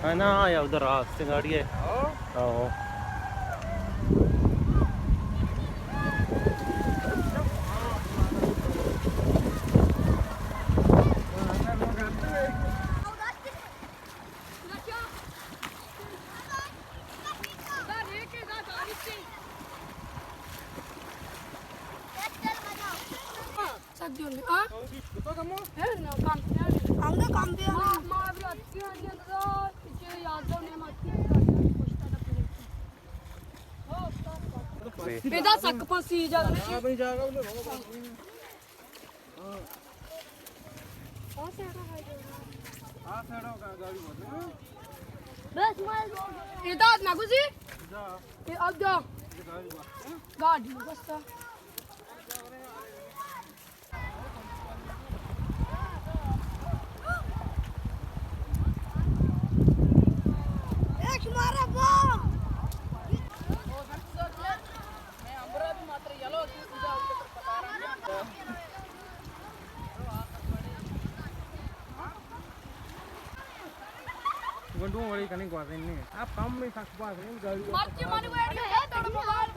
है ना आया उधर रास्ते गाड़ी है। आओ ਇਹਦਾ ਸੱਕ ਫਸੀ ਜਾਵੇ ਆ ਬਈ ਜਾਗਾ ਉਹਨੇ ਆ ਸਾਈਡ ਹੋ ਗਿਆ ਗਾੜੀ ਮਤ ਬਸ ਮਾਰ ਇਹਦਾ ਨਾ ਕੁਜੀ ਜਾ ਇਹ ਆ ਜਾ ਗਾੜੀ ਬਸ ਇੱਕ ਮਾਰਾ ਬੋ गंडू वाली कने गवा देने आप काम में थक पा रहे हैं गाड़ी मर्जी मन वेड़ी है तोड़ मोबाइल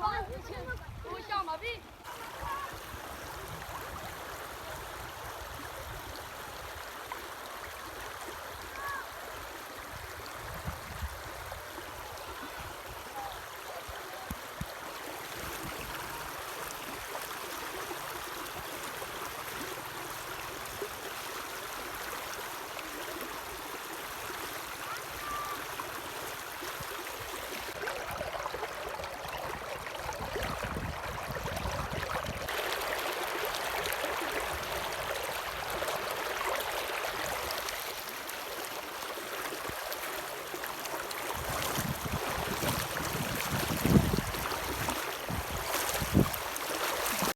तू शाम अभी